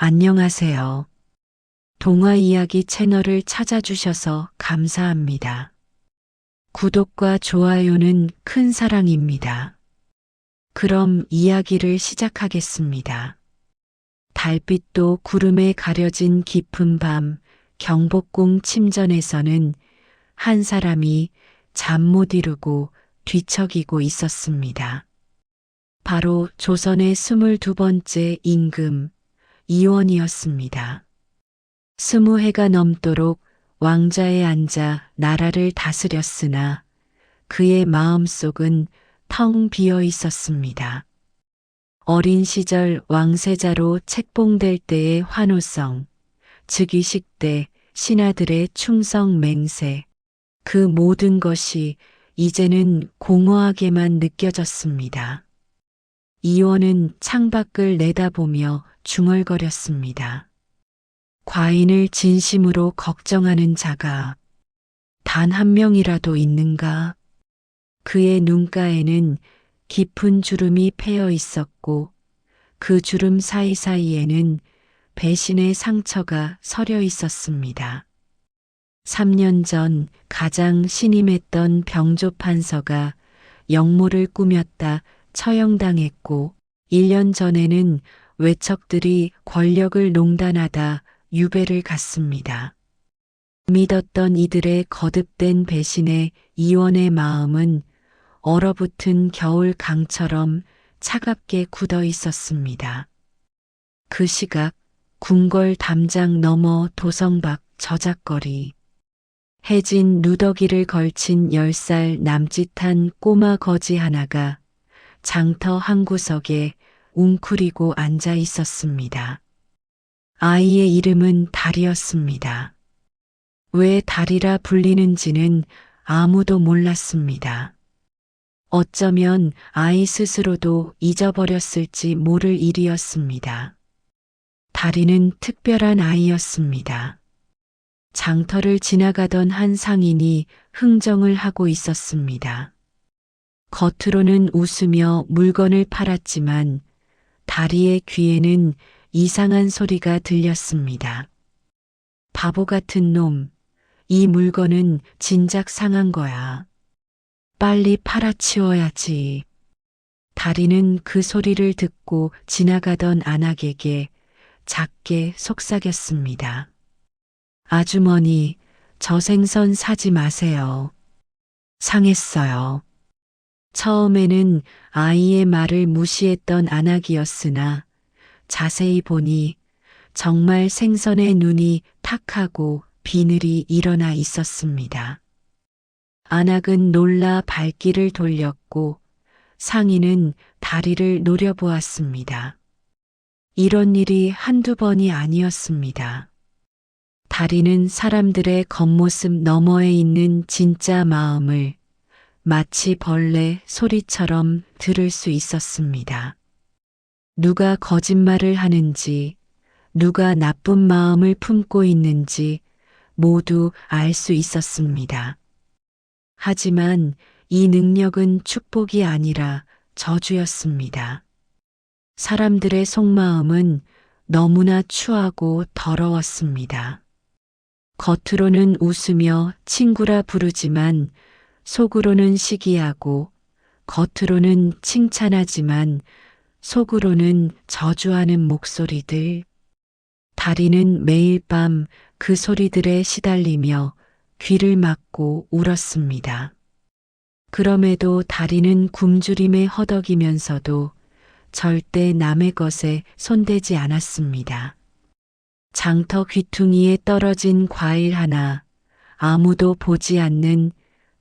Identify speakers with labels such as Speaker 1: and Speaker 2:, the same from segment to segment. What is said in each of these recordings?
Speaker 1: 안녕하세요. 동화 이야기 채널을 찾아주셔서 감사합니다. 구독과 좋아요는 큰 사랑입니다. 그럼 이야기를 시작하겠습니다. 달빛도 구름에 가려진 깊은 밤, 경복궁 침전에서는 한 사람이 잠 못 이루고 뒤척이고 있었습니다. 바로 조선의 22번째 임금, 이원이었습니다. 20해가 넘도록 왕자에 앉아 나라를 다스렸으나 그의 마음속은 텅 비어 있었습니다. 어린 시절 왕세자로 책봉될 때의 환호성, 즉위식 때 신하들의 충성 맹세, 그 모든 것이 이제는 공허하게만 느껴졌습니다. 이원은 창밖을 내다보며 중얼거렸습니다. 과인을 진심으로 걱정하는 자가 단 한 명이라도 있는가? 그의 눈가에는 깊은 주름이 패여 있었고 그 주름 사이사이에는 배신의 상처가 서려 있었습니다. 3년 전 가장 신임했던 병조 판서가 역모를 꾸몄다 처형당했고 1년 전에는 외척들이 권력을 농단하다 유배를 갔습니다. 믿었던 이들의 거듭된 배신에 이원의 마음은 얼어붙은 겨울 강처럼 차갑게 굳어 있었습니다. 그 시각 궁궐 담장 너머 도성 밖 저작거리, 해진 누더기를 걸친 10살 남짓한 꼬마 거지 하나가 장터 한 구석에 웅크리고 앉아 있었습니다. 아이의 이름은 달이었습니다. 왜 달이라 불리는지는 아무도 몰랐습니다. 어쩌면 아이 스스로도 잊어버렸을지 모를 일이었습니다. 달이는 특별한 아이였습니다. 장터를 지나가던 한 상인이 흥정을 하고 있었습니다. 겉으로는 웃으며 물건을 팔았지만 다리의 귀에는 이상한 소리가 들렸습니다. 바보 같은 놈, 이 물건은 진작 상한 거야. 빨리 팔아치워야지. 다리는 그 소리를 듣고 지나가던 안악에게 작게 속삭였습니다. 아주머니, 저 생선 사지 마세요. 상했어요. 처음에는 아이의 말을 무시했던 안악이었으나 자세히 보니 정말 생선의 눈이 탁하고 비늘이 일어나 있었습니다. 안악은 놀라 발길을 돌렸고 상인은 다리를 노려보았습니다. 이런 일이 한두 번이 아니었습니다. 다리는 사람들의 겉모습 너머에 있는 진짜 마음을 마치 벌레 소리처럼 들을 수 있었습니다. 누가 거짓말을 하는지, 누가 나쁜 마음을 품고 있는지 모두 알 수 있었습니다. 하지만 이 능력은 축복이 아니라 저주였습니다. 사람들의 속마음은 너무나 추하고 더러웠습니다. 겉으로는 웃으며 친구라 부르지만 속으로는 시기하고 겉으로는 칭찬하지만 속으로는 저주하는 목소리들. 다리는 매일 밤 그 소리들에 시달리며 귀를 막고 울었습니다. 그럼에도 다리는 굶주림에 허덕이면서도 절대 남의 것에 손대지 않았습니다. 장터 귀퉁이에 떨어진 과일 하나, 아무도 보지 않는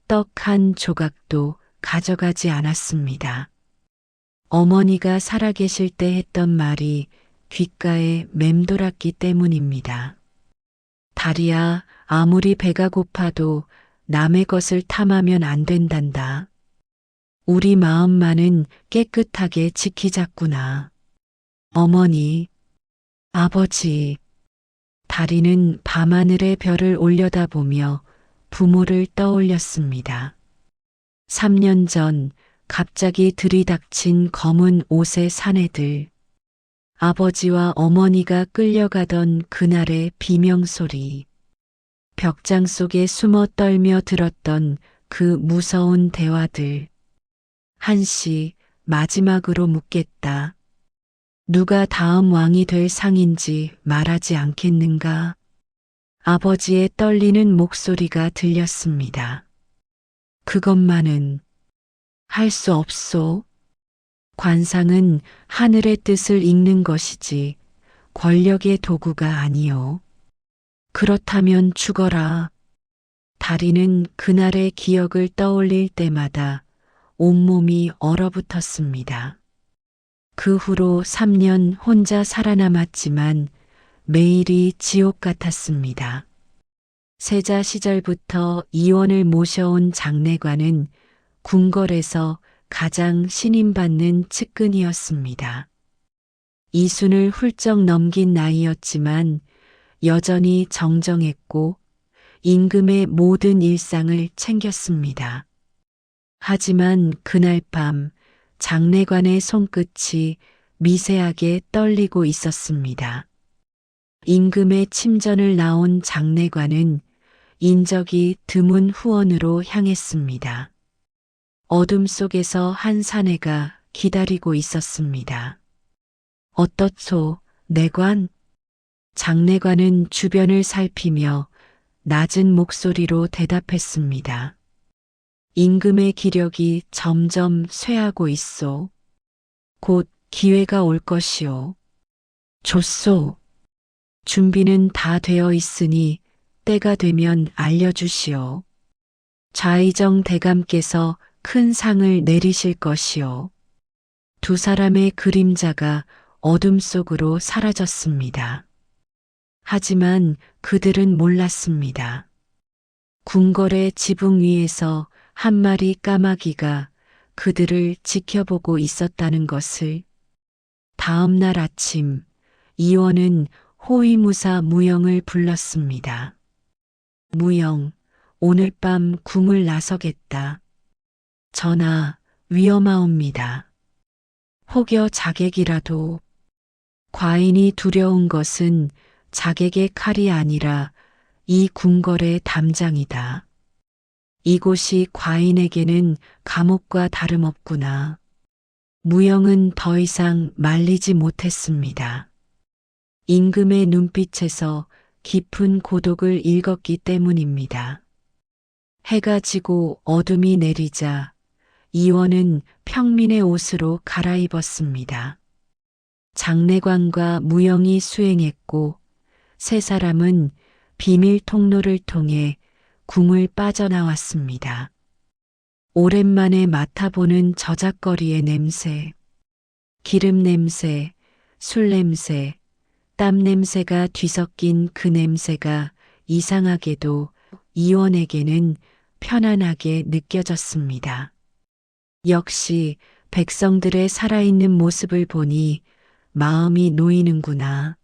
Speaker 1: 떡 한 조각도 가져가지 않았습니다. 어머니가 살아계실 때 했던 말이 귓가에 맴돌았기 때문입니다. 다리야, 아무리 배가 고파도 남의 것을 탐하면 안 된단다. 우리 마음만은 깨끗하게 지키자꾸나. 어머니, 아버지. 다리는 밤하늘의 별을 올려다보며 부모를 떠올렸습니다. 3년 전 갑자기 들이닥친 검은 옷의 사내들. 아버지와 어머니가 끌려가던 그날의 비명소리, 벽장 속에 숨어 떨며 들었던 그 무서운 대화들. 한시 마지막으로 묻겠다. 누가 다음 왕이 될 상인지 말하지 않겠는가? 아버지의 떨리는 목소리가 들렸습니다. 그것만은 할 수 없소. 관상은 하늘의 뜻을 읽는 것이지 권력의 도구가 아니요. 그렇다면 죽어라. 다리는 그날의 기억을 떠올릴 때마다 온몸이 얼어붙었습니다. 그 후로 3년 혼자 살아남았지만 매일이 지옥 같았습니다. 세자 시절부터 이원을 모셔온 장례관은 궁궐에서 가장 신임받는 측근이었습니다. 이순을 훌쩍 넘긴 나이였지만 여전히 정정했고 임금의 모든 일상을 챙겼습니다. 하지만 그날 밤 장례관의 손끝이 미세하게 떨리고 있었습니다. 임금의 침전을 나온 장례관은 인적이 드문 후원으로 향했습니다. 어둠 속에서 한 사내가 기다리고 있었습니다. 어떻소, 내관? 장례관은 주변을 살피며 낮은 목소리로 대답했습니다. 임금의 기력이 점점 쇠하고 있소. 곧 기회가 올 것이오. 좋소. 준비는 다 되어 있으니 때가 되면 알려주시오. 좌의정 대감께서 큰 상을 내리실 것이오. 두 사람의 그림자가 어둠 속으로 사라졌습니다. 하지만 그들은 몰랐습니다. 궁궐의 지붕 위에서 한 마리 까마귀가 그들을 지켜보고 있었다는 것을. 다음 날 아침 이원은 호위무사 무영을 불렀습니다. 무영, 오늘 밤 궁을 나서겠다. 전하, 위험하옵니다. 혹여 자객이라도. 과인이 두려운 것은 자객의 칼이 아니라 이 궁궐의 담장이다. 이곳이 과인에게는 감옥과 다름없구나. 무영은 더 이상 말리지 못했습니다. 임금의 눈빛에서 깊은 고독을 읽었기 때문입니다. 해가 지고 어둠이 내리자 이원은 평민의 옷으로 갈아입었습니다. 장례관과 무영이 수행했고 세 사람은 비밀 통로를 통해 궁을 빠져나왔습니다. 오랜만에 맡아보는 저작거리의 냄새, 기름 냄새, 술 냄새, 땀 냄새가 뒤섞인 그 냄새가 이상하게도 이원에게는 편안하게 느껴졌습니다. 역시 백성들의 살아있는 모습을 보니 마음이 놓이는구나.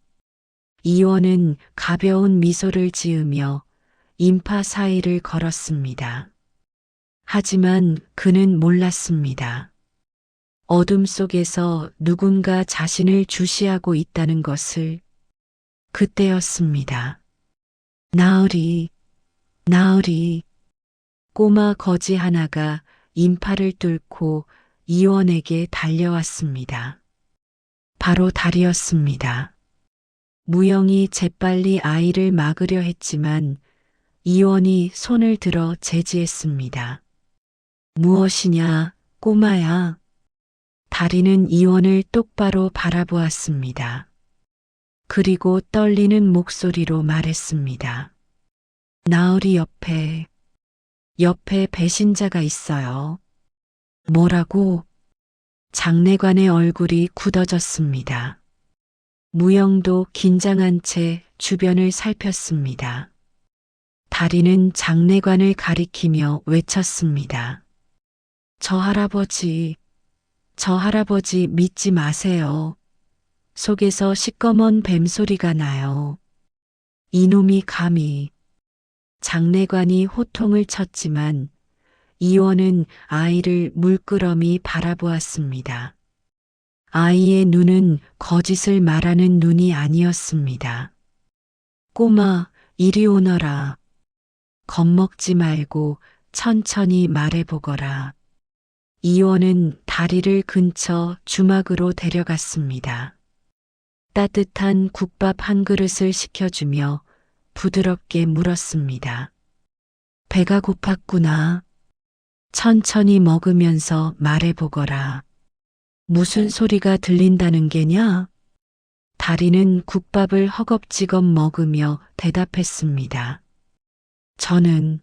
Speaker 1: 이원은 가벼운 미소를 지으며 인파 사이를 걸었습니다. 하지만 그는 몰랐습니다. 어둠 속에서 누군가 자신을 주시하고 있다는 것을. 그때였습니다. 나으리, 나으리. 꼬마 거지 하나가 인파를 뚫고 이원에게 달려왔습니다. 바로 달이었습니다. 무영이 재빨리 아이를 막으려 했지만 이원이 손을 들어 제지했습니다. 무엇이냐, 꼬마야. 다리는 이원을 똑바로 바라보았습니다. 그리고 떨리는 목소리로 말했습니다. 나으리 옆에 배신자가 있어요. 뭐라고? 장례관의 얼굴이 굳어졌습니다. 무영도 긴장한 채 주변을 살폈습니다. 다리는 장례관을 가리키며 외쳤습니다. 저 할아버지 믿지 마세요. 속에서 시꺼먼 뱀소리가 나요. 이놈이 감히. 장례관이 호통을 쳤지만 이원은 아이를 물끄러미 바라보았습니다. 아이의 눈은 거짓을 말하는 눈이 아니었습니다. 꼬마, 이리 오너라. 겁먹지 말고 천천히 말해보거라. 이원은 다리를 근처 주막으로 데려갔습니다. 따뜻한 국밥 한 그릇을 시켜주며 부드럽게 물었습니다. 배가 고팠구나. 천천히 먹으면서 말해보거라. 무슨 소리가 들린다는 게냐? 다리는 국밥을 허겁지겁 먹으며 대답했습니다. 저는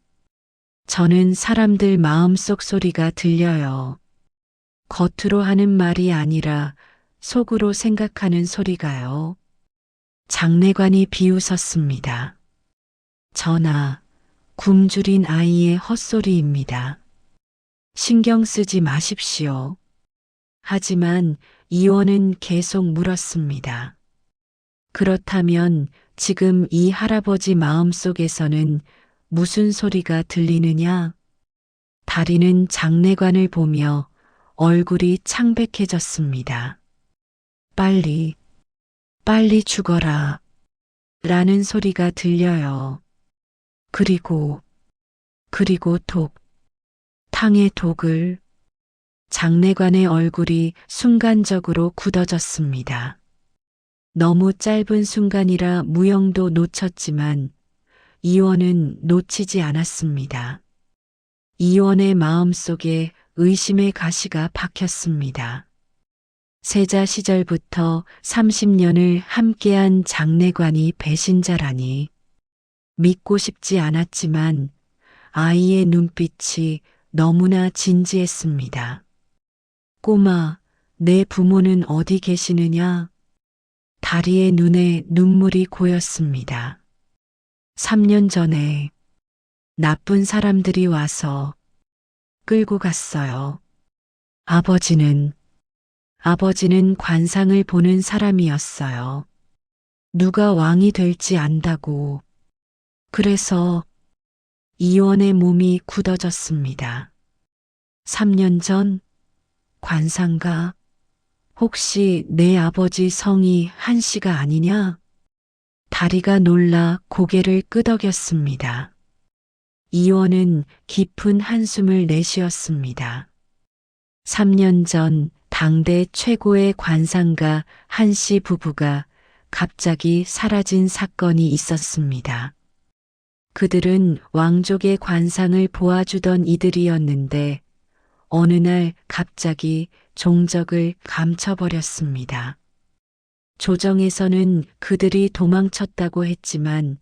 Speaker 1: 사람들 마음속 소리가 들려요. 겉으로 하는 말이 아니라 속으로 생각하는 소리가요. 장례관이 비웃었습니다. 전하, 굶주린 아이의 헛소리입니다. 신경 쓰지 마십시오. 하지만 이원은 계속 물었습니다. 그렇다면 지금 이 할아버지 마음속에서는 무슨 소리가 들리느냐? 다리는 장례관을 보며 얼굴이 창백해졌습니다. 빨리 죽어라. 라는 소리가 들려요. 그리고 탕의 독을. 장례관의 얼굴이 순간적으로 굳어졌습니다. 너무 짧은 순간이라 무영도 놓쳤지만 이원은 놓치지 않았습니다. 이원의 마음속에 의심의 가시가 박혔습니다. 세자 시절부터 30년을 함께한 장례관이 배신자라니. 믿고 싶지 않았지만 아이의 눈빛이 너무나 진지했습니다. 꼬마, 내 부모는 어디 계시느냐? 다리의 눈에 눈물이 고였습니다. 3년 전에 나쁜 사람들이 와서 끌고 갔어요. 아버지는 관상을 보는 사람이었어요. 누가 왕이 될지 안다고. 그래서 이원의 몸이 굳어졌습니다. 3년 전 관상가, 혹시 내 아버지 성이 한씨가 아니냐? 다리가 놀라 고개를 끄덕였습니다. 이원은 깊은 한숨을 내쉬었습니다. 3년 전 당대 최고의 관상가 한씨 부부가 갑자기 사라진 사건이 있었습니다. 그들은 왕족의 관상을 보아주던 이들이었는데 어느 날 갑자기 종적을 감춰버렸습니다. 조정에서는 그들이 도망쳤다고 했지만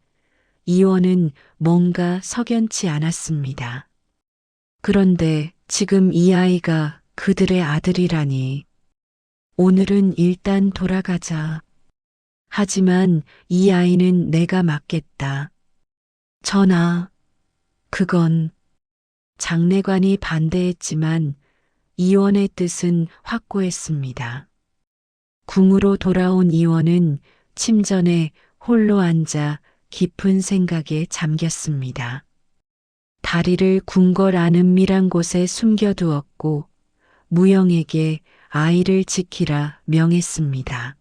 Speaker 1: 이원은 뭔가 석연치 않았습니다. 그런데 지금 이 아이가 그들의 아들이라니. 오늘은 일단 돌아가자. 하지만 이 아이는 내가 맡겠다. 전하, 그건. 장례관이 반대했지만 이원의 뜻은 확고했습니다. 궁으로 돌아온 이원은 침전에 홀로 앉아 깊은 생각에 잠겼습니다. 다리를 궁궐 안은밀한 곳에 숨겨두었고 무영에게 아이를 지키라 명했습니다.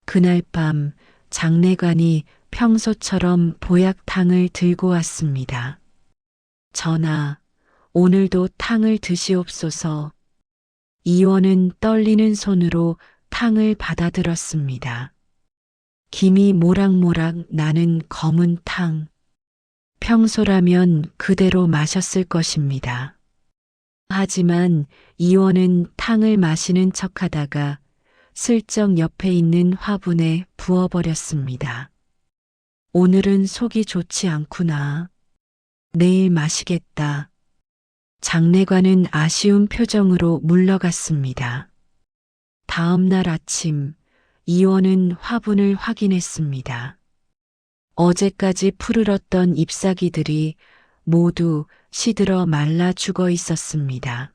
Speaker 1: 그날 밤 장례관이 평소처럼 보약탕을 들고 왔습니다. 전하, 오늘도 탕을 드시옵소서. 이원은 떨리는 손으로 탕을 받아들었습니다. 김이 모락모락 나는 검은 탕. 평소라면 그대로 마셨을 것입니다. 하지만 이원은 탕을 마시는 척하다가 슬쩍 옆에 있는 화분에 부어버렸습니다. 오늘은 속이 좋지 않구나. 내일 마시겠다. 장례관은 아쉬운 표정으로 물러갔습니다. 다음 날 아침 이원은 화분을 확인했습니다. 어제까지 푸르렀던 잎사귀들이 모두 시들어 말라 죽어 있었습니다.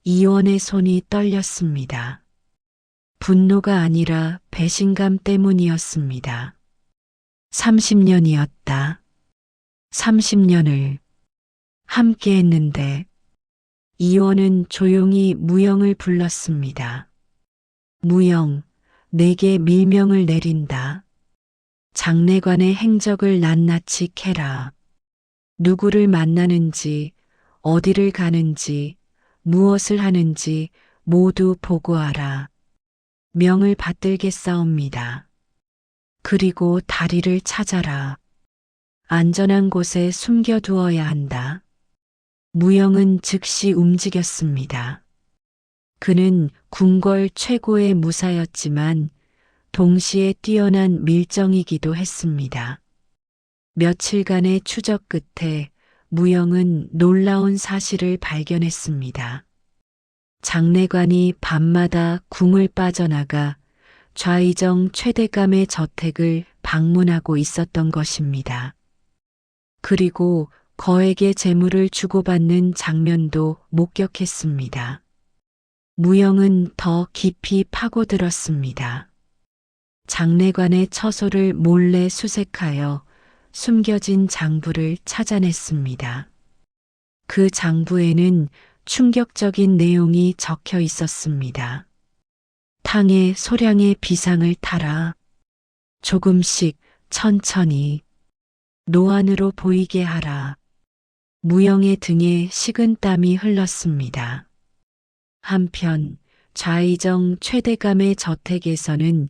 Speaker 1: 이원의 손이 떨렸습니다. 분노가 아니라 배신감 때문이었습니다. 30년이었다. 30년을 함께 했는데 이원은 조용히 무영을 불렀습니다. 무영, 내게 밀명을 내린다. 장례관의 행적을 낱낱이 캐라. 누구를 만나는지, 어디를 가는지, 무엇을 하는지 모두 보고하라. 명을 받들겠사옵니다. 그리고 다리를 찾아라. 안전한 곳에 숨겨두어야 한다. 무영은 즉시 움직였습니다. 그는 궁궐 최고의 무사였지만 동시에 뛰어난 밀정이기도 했습니다. 며칠간의 추적 끝에 무영은 놀라운 사실을 발견했습니다. 장례관이 밤마다 궁을 빠져나가 좌의정 최대감의 저택을 방문하고 있었던 것입니다. 그리고 거액의 재물을 주고받는 장면도 목격했습니다. 무영은 더 깊이 파고들었습니다. 장례관의 처소를 몰래 수색하여 숨겨진 장부를 찾아냈습니다. 그 장부에는 충격적인 내용이 적혀 있었습니다. 탕에 소량의 비상을 타라. 조금씩 천천히 노안으로 보이게 하라. 무영의 등에 식은땀이 흘렀습니다. 한편 좌의정 최대감의 저택에서는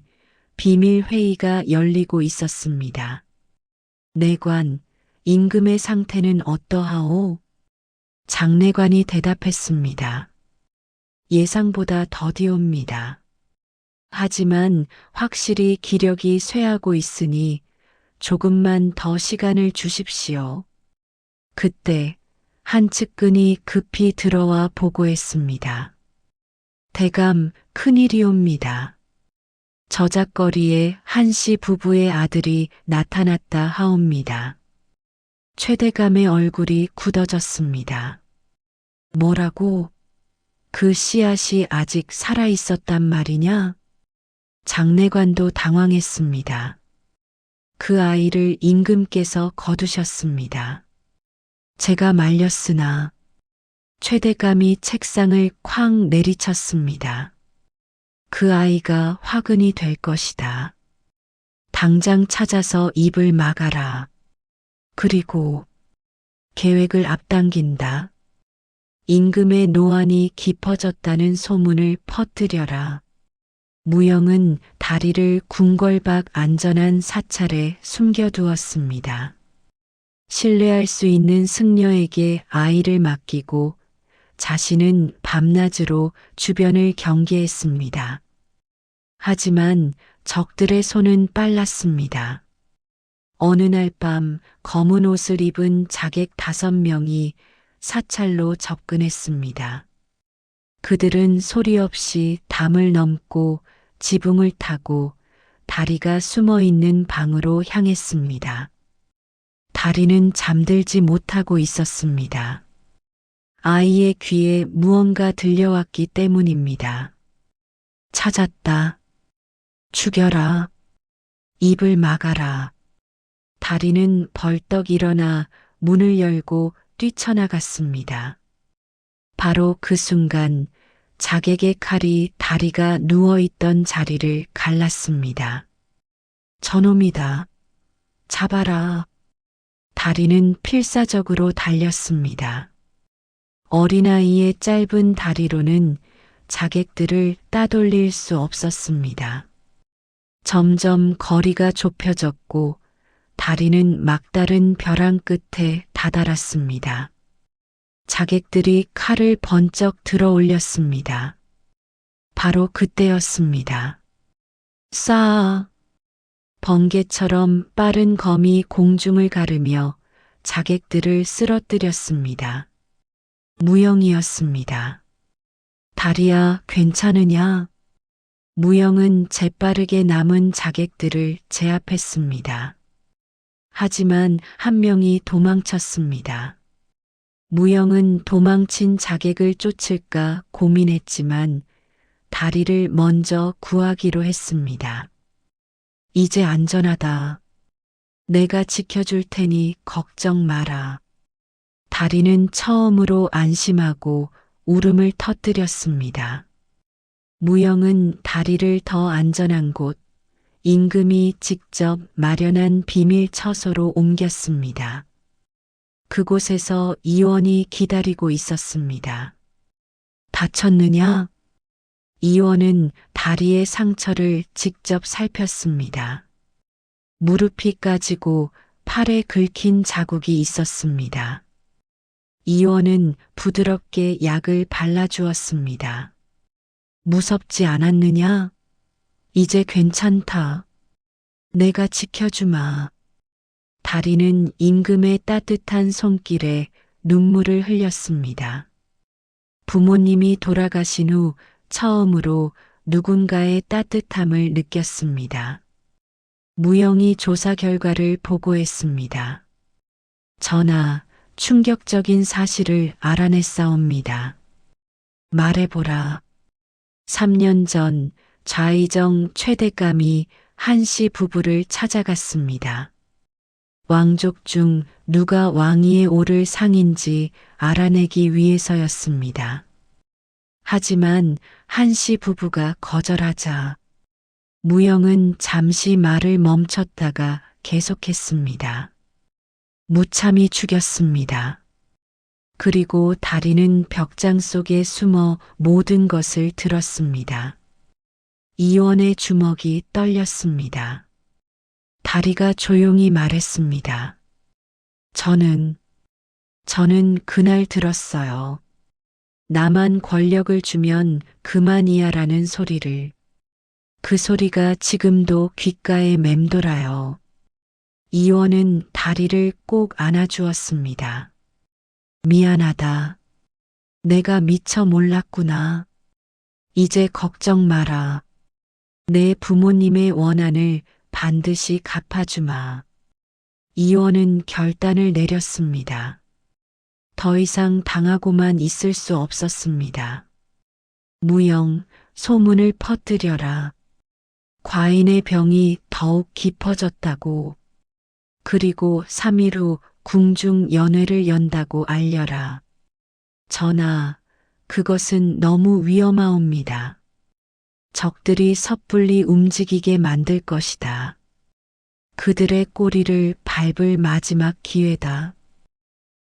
Speaker 1: 비밀 회의가 열리고 있었습니다. 내관, 임금의 상태는 어떠하오? 장례관이 대답했습니다. 예상보다 더디옵니다. 하지만 확실히 기력이 쇠하고 있으니 조금만 더 시간을 주십시오. 그때 한 측근이 급히 들어와 보고했습니다. 대감, 큰일이옵니다. 저작거리에 한씨 부부의 아들이 나타났다 하옵니다. 최대감의 얼굴이 굳어졌습니다. 뭐라고? 그 씨앗이 아직 살아 있었단 말이냐? 장례관도 당황했습니다. 그 아이를 임금께서 거두셨습니다. 제가 말렸으나 최대감이 책상을 쾅 내리쳤습니다. 그 아이가 화근이 될 것이다. 당장 찾아서 입을 막아라. 그리고 계획을 앞당긴다. 임금의 노안이 깊어졌다는 소문을 퍼뜨려라. 무영은 다리를 궁궐 밖 안전한 사찰에 숨겨두었습니다. 신뢰할 수 있는 승려에게 아이를 맡기고 자신은 밤낮으로 주변을 경계했습니다. 하지만 적들의 손은 빨랐습니다. 어느 날 밤 검은 옷을 입은 자객 5명이 사찰로 접근했습니다. 그들은 소리 없이 담을 넘고 지붕을 타고 다리가 숨어 있는 방으로 향했습니다. 다리는 잠들지 못하고 있었습니다. 아이의 귀에 무언가 들려왔기 때문입니다. 찾았다. 죽여라. 입을 막아라. 다리는 벌떡 일어나 문을 열고 뛰쳐나갔습니다. 바로 그 순간 자객의 칼이 다리가 누워있던 자리를 갈랐습니다. 저놈이다. 잡아라. 다리는 필사적으로 달렸습니다. 어린아이의 짧은 다리로는 자객들을 따돌릴 수 없었습니다. 점점 거리가 좁혀졌고 다리는 막다른 벼랑 끝에 다다랐습니다. 자객들이 칼을 번쩍 들어 올렸습니다. 바로 그때였습니다. 싸! 번개처럼 빠른 검이 공중을 가르며 자객들을 쓰러뜨렸습니다. 무영이었습니다. 다리야, 괜찮으냐? 무영은 재빠르게 남은 자객들을 제압했습니다. 하지만 한 명이 도망쳤습니다. 무영은 도망친 자객을 쫓을까 고민했지만 다리를 먼저 구하기로 했습니다. 이제 안전하다. 내가 지켜줄 테니 걱정 마라. 다리는 처음으로 안심하고 울음을 터뜨렸습니다. 무영은 다리를 더 안전한 곳, 임금이 직접 마련한 비밀 처소로 옮겼습니다. 그곳에서 이원이 기다리고 있었습니다. 다쳤느냐? 이원은 다리의 상처를 직접 살폈습니다. 무릎이 까지고 팔에 긁힌 자국이 있었습니다. 이원은 부드럽게 약을 발라주었습니다. 무섭지 않았느냐? 이제 괜찮다. 내가 지켜주마. 다리는 임금의 따뜻한 손길에 눈물을 흘렸습니다. 부모님이 돌아가신 후 처음으로 누군가의 따뜻함을 느꼈습니다. 무영이 조사 결과를 보고했습니다. 전하, 충격적인 사실을 알아냈사옵니다. 말해보라. 3년 전 좌의정 최대감이 한씨 부부를 찾아갔습니다. 왕족 중 누가 왕위에 오를 상인지 알아내기 위해서였습니다. 하지만 한씨 부부가 거절하자 무영은 잠시 말을 멈췄다가 계속했습니다. 무참히 죽였습니다. 그리고 다리는 벽장 속에 숨어 모든 것을 들었습니다. 이원의 주먹이 떨렸습니다. 다리가 조용히 말했습니다. 저는 그날 들었어요. 나만 권력을 주면 그만이야라는 소리를. 그 소리가 지금도 귓가에 맴돌아요. 이원은 다리를 꼭 안아주었습니다. 미안하다. 내가 미처 몰랐구나. 이제 걱정 마라. 내 부모님의 원한을 반드시 갚아주마. 이원은 결단을 내렸습니다. 더 이상 당하고만 있을 수 없었습니다. 무영, 소문을 퍼뜨려라. 과인의 병이 더욱 깊어졌다고. 그리고 3일 후 궁중 연회를 연다고 알려라. 전하, 그것은 너무 위험하옵니다. 적들이 섣불리 움직이게 만들 것이다. 그들의 꼬리를 밟을 마지막 기회다.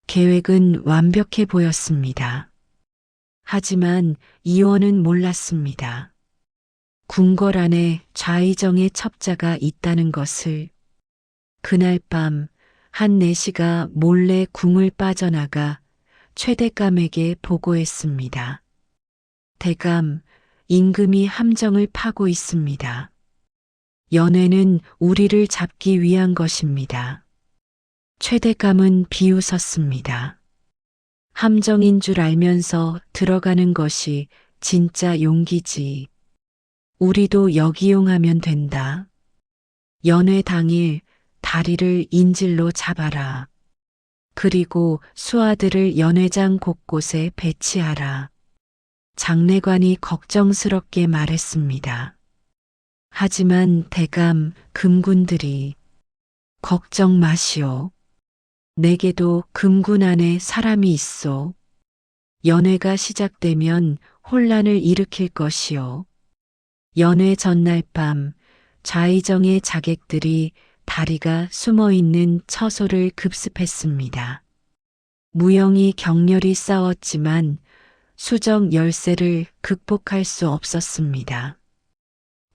Speaker 1: 계획은 완벽해 보였습니다. 하지만 이원은 궁궐 안에 좌의정의 첩자가 있다는 것을. 그날 밤 한 내시가 몰래 궁을 빠져나가 최대감에게 보고했습니다. 대감, 임금이 함정을 파고 있습니다. 연회는 우리를 잡기 위한 것입니다. 최대감은 비웃었습니다. 함정인 줄 알면서 들어가는 것이 진짜 용기지. 우리도 역이용하면 된다. 연회 당일 다리를 인질로 잡아라. 그리고 수하들을 연회장 곳곳에 배치하라. 장례관이 걱정스럽게 말했습니다. 하지만 대감, 금군들이 걱정 마시오. 내게도 금군 안에 사람이 있소. 연회가 시작되면 혼란을 일으킬 것이오. 연회 전날 밤 좌의정의 자객들이 다리가 숨어있는 처소를 급습했습니다. 무영이 격렬히 싸웠지만 수정 열세를 극복할 수 없었습니다.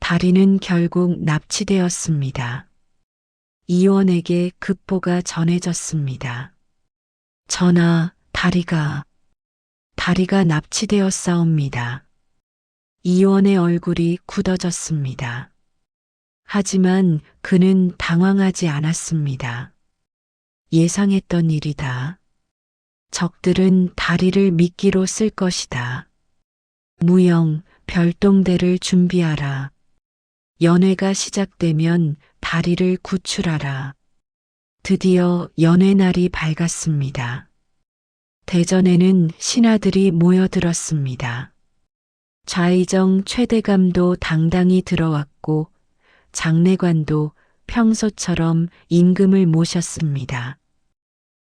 Speaker 1: 다리는 결국 납치되었습니다. 이원에게 급보가 전해졌습니다. 전하, 다리가 납치되었사옵니다. 이원의 얼굴이 굳어졌습니다. 하지만 그는 당황하지 않았습니다. 예상했던 일이다. 적들은 다리를 미끼로 쓸 것이다. 무영, 별동대를 준비하라. 연회가 시작되면 다리를 구출하라. 드디어 연회 날이 밝았습니다. 대전에는 신하들이 모여들었습니다. 좌의정 최대감도 당당히 들어왔고 장례관도 평소처럼 임금을 모셨습니다.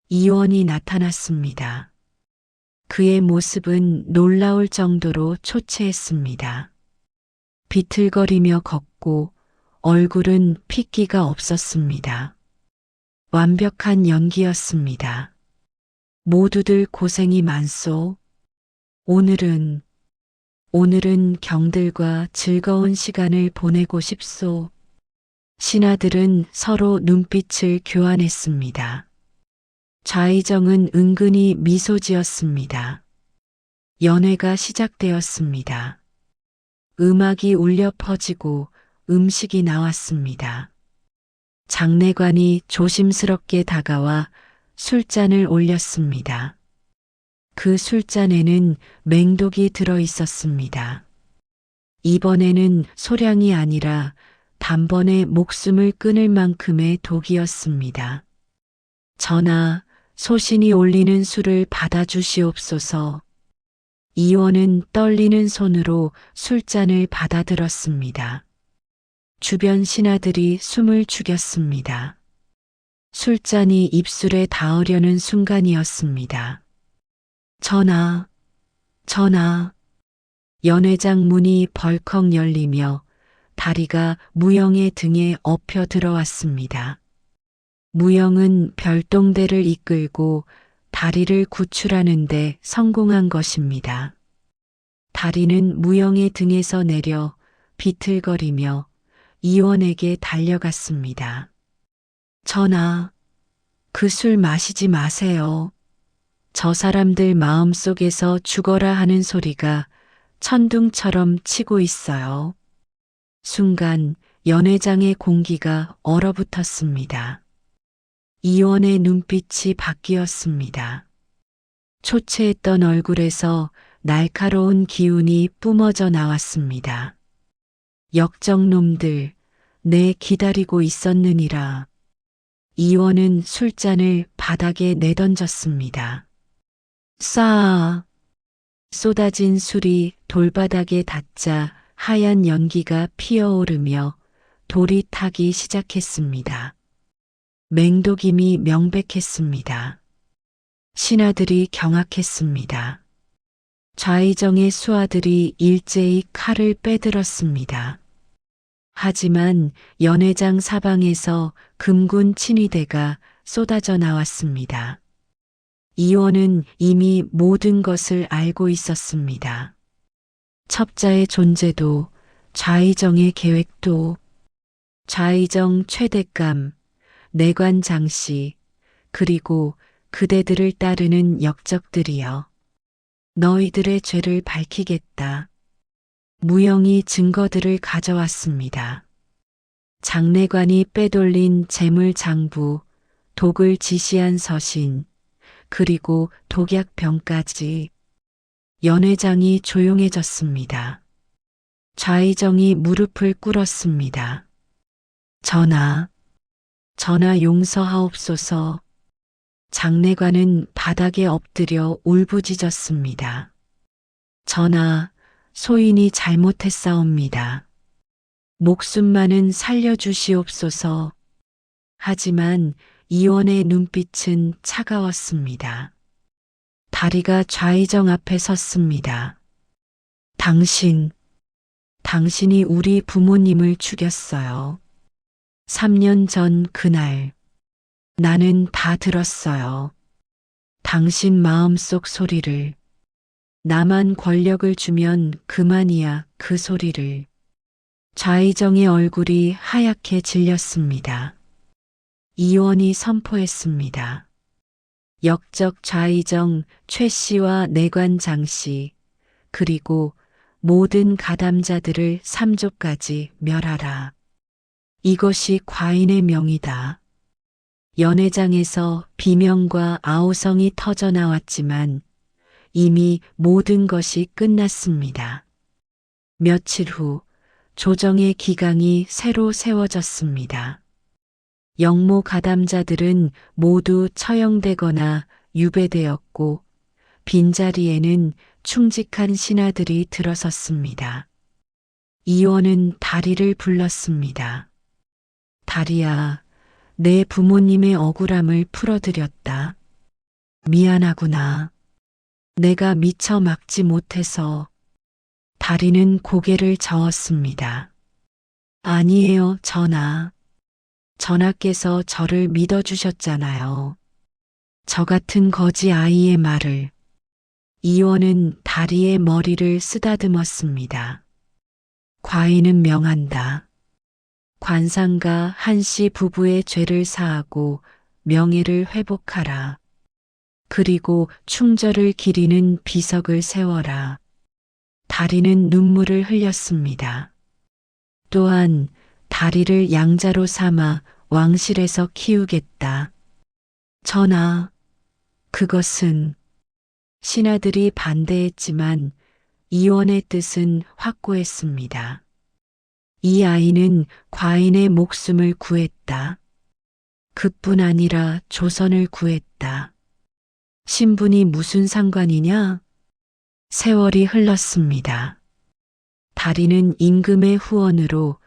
Speaker 1: 이원이 나타났습니다. 그의 모습은 놀라울 정도로 초췌했습니다. 비틀거리며 걷고 얼굴은 핏기가 없었습니다. 완벽한 연기였습니다. 모두들 고생이 많소. 오늘은 경들과 즐거운 시간을 보내고 싶소. 신하들은 서로 눈빛을 교환했습니다. 좌의정은 은근히 미소 지었습니다. 연회가 시작되었습니다. 음악이 울려 퍼지고 음식이 나왔습니다. 장례관이 조심스럽게 다가와 술잔을 올렸습니다. 그 술잔에는 맹독이 들어 있었습니다. 이번에는 소량이 아니라 단번에 목숨을 끊을 만큼의 독이었습니다. 전하, 소신이 올리는 술을 받아주시옵소서. 이원은 떨리는 손으로 술잔을 받아들었습니다. 주변 신하들이 숨을 죽였습니다. 술잔이 입술에 닿으려는 순간이었습니다. 전하, 전하. 연회장 문이 벌컥 열리며 다리가 무영의 등에 엎혀 들어왔습니다. 무영은 별동대를 이끌고 다리를 구출하는 데 성공한 것입니다. 다리는 무영의 등에서 내려 비틀거리며 이원에게 달려갔습니다. 전하, 그 술 마시지 마세요. 저 사람들 마음속에서 죽어라 하는 소리가 천둥처럼 치고 있어요. 순간 연회장의 공기가 얼어붙었습니다. 이원의 눈빛이 바뀌었습니다. 초췌했던 얼굴에서 날카로운 기운이 뿜어져 나왔습니다. 역적놈들, 내 기다리고 있었느니라. 이원은 술잔을 바닥에 내던졌습니다. 싸! 쏟아진 술이 돌바닥에 닿자 하얀 연기가 피어오르며 돌이 타기 시작했습니다. 맹독임이 명백했습니다. 신하들이 경악했습니다. 좌의정의 수하들이 일제히 칼을 빼들었습니다. 하지만 연회장 사방에서 금군 친위대가 쏟아져 나왔습니다. 이원은 이미 모든 것을 알고 있었습니다. 첩자의 존재도, 좌의정의 계획도, 좌의정 최대감, 내관 장씨, 그리고 그대들을 따르는 역적들이여. 너희들의 죄를 밝히겠다. 무영이 증거들을 가져왔습니다. 장례관이 빼돌린 재물장부, 독을 지시한 서신, 그리고 독약병까지. 연회장이 조용해졌습니다. 좌의정이 무릎을 꿇었습니다. 전하, 전하 용서하옵소서. 장례관은 바닥에 엎드려 울부짖었습니다. 전하, 소인이 잘못했사옵니다. 목숨만은 살려주시옵소서. 하지만 이원의 눈빛은 차가웠습니다. 다리가 좌의정 앞에 섰습니다. 당신이 우리 부모님을 죽였어요. 3년 전 그날, 나는 다 들었어요. 당신 마음속 소리를. 나만 권력을 주면 그만이야 그 소리를. 좌의정의 얼굴이 하얗게 질렸습니다. 이원이 선포했습니다. 역적 좌의정 최 씨와 내관 장 씨, 그리고 모든 가담자들을 3조까지 멸하라. 이것이 과인의 명이다. 연회장에서 비명과 아우성이 터져 나왔지만 이미 모든 것이 끝났습니다. 며칠 후 조정의 기강이 새로 세워졌습니다. 영모 가담자들은 모두 처형되거나 유배되었고 빈자리에는 충직한 신하들이 들어섰습니다. 이원은 다리를 불렀습니다. 다리야, 내 부모님의 억울함을 풀어드렸다. 미안하구나. 내가 미처 막지 못해서. 다리는 고개를 저었습니다. 아니에요, 전하. 전하께서 저를 믿어주셨잖아요. 저 같은 거지 아이의 말을. 이원은 다리의 머리를 쓰다듬었습니다. 과인은 명한다. 관상가 한씨 부부의 죄를 사하고 명예를 회복하라. 그리고 충절을 기리는 비석을 세워라. 다리는 눈물을 흘렸습니다. 또한 다리를 양자로 삼아 왕실에서 키우겠다. 전하, 그것은 신하들이 반대했지만 이원의 뜻은 확고했습니다. 이 아이는 과인의 목숨을 구했다. 그뿐 아니라 조선을 구했다. 신분이 무슨 상관이냐? 세월이 흘렀습니다. 다리는 임금의 후원으로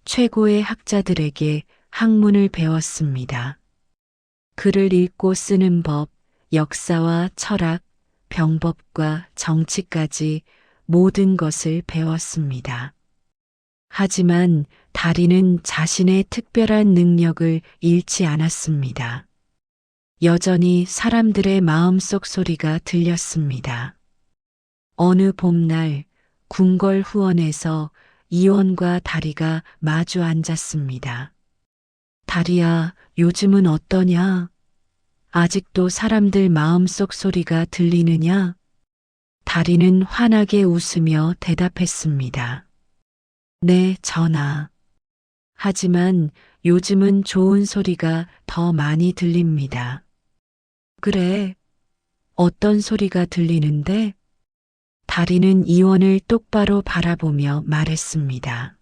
Speaker 1: 최고의 학자들에게 학문을 배웠습니다. 글을 읽고 쓰는 법, 역사와 철학, 병법과 정치까지 모든 것을 배웠습니다. 하지만 다리는 자신의 특별한 능력을 잃지 않았습니다. 여전히 사람들의 마음속 소리가 들렸습니다. 어느 봄날 궁궐 후원에서 이원과 다리가 마주 앉았습니다. 다리야, 요즘은 어떠냐? 아직도 사람들 마음속 소리가 들리느냐? 다리는 환하게 웃으며 대답했습니다. 네, 전하. 하지만 요즘은 좋은 소리가 더 많이 들립니다. 그래, 어떤 소리가 들리는데? 다리는 이원을 똑바로 바라보며 말했습니다.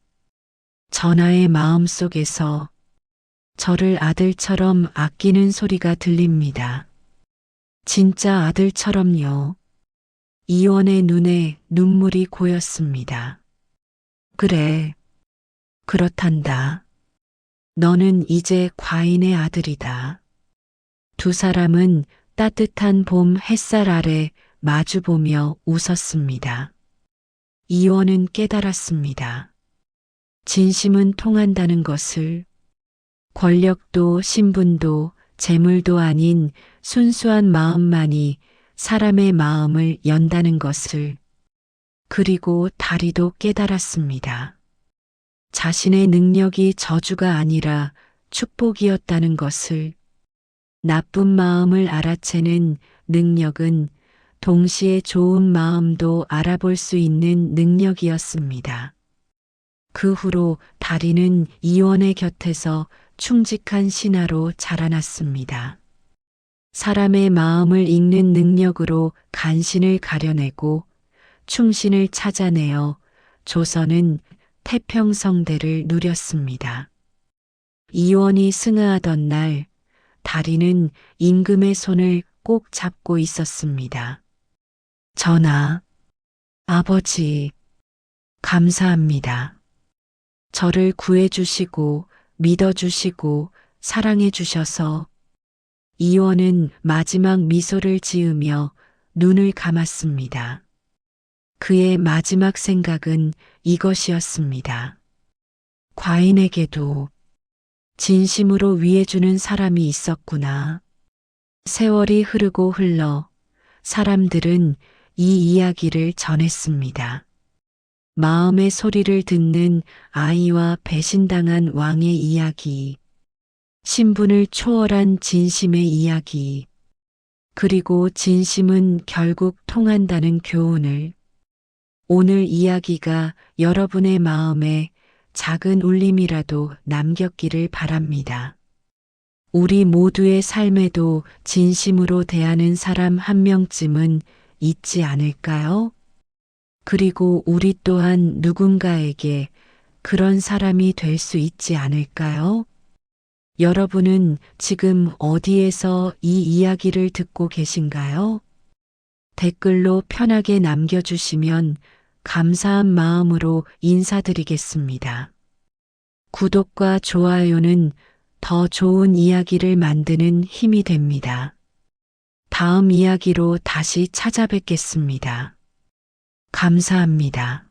Speaker 1: 전하의 마음속에서 저를 아들처럼 아끼는 소리가 들립니다. 진짜 아들처럼요. 이원의 눈에 눈물이 고였습니다. 그래, 그렇단다. 너는 이제 과인의 아들이다. 두 사람은 따뜻한 봄 햇살 아래 마주보며 웃었습니다. 이원은 깨달았습니다. 진심은 통한다는 것을. 권력도 신분도 재물도 아닌 순수한 마음만이 사람의 마음을 연다는 것을. 그리고 다리도 깨달았습니다. 자신의 능력이 저주가 아니라 축복이었다는 것을. 나쁜 마음을 알아채는 능력은 동시에 좋은 마음도 알아볼 수 있는 능력이었습니다. 그 후로 다리는 이원의 곁에서 충직한 신하로 자라났습니다. 사람의 마음을 읽는 능력으로 간신을 가려내고 충신을 찾아내어 조선은 태평성대를 누렸습니다. 이원이 승하하던 날, 다리는 임금의 손을 꼭 잡고 있었습니다. 전하, 아버지, 감사합니다. 저를 구해주시고 믿어주시고 사랑해주셔서. 이원은 마지막 미소를 지으며 눈을 감았습니다. 그의 마지막 생각은 이것이었습니다. 과인에게도 진심으로 위해주는 사람이 있었구나. 세월이 흐르고 흘러 사람들은 이 이야기를 전했습니다. 마음의 소리를 듣는 아이와 배신당한 왕의 이야기, 신분을 초월한 진심의 이야기, 그리고 진심은 결국 통한다는 교훈을. 오늘 이야기가 여러분의 마음에 작은 울림이라도 남겼기를 바랍니다. 우리 모두의 삶에도 진심으로 대하는 사람 한 명쯤은 있지 않을까요? 그리고 우리 또한 누군가에게 그런 사람이 될 수 있지 않을까요? 여러분은 지금 어디에서 이 이야기를 듣고 계신가요? 댓글로 편하게 남겨주시면 감사한 마음으로 인사드리겠습니다. 구독과 좋아요는 더 좋은 이야기를 만드는 힘이 됩니다. 다음 이야기로 다시 찾아뵙겠습니다. 감사합니다.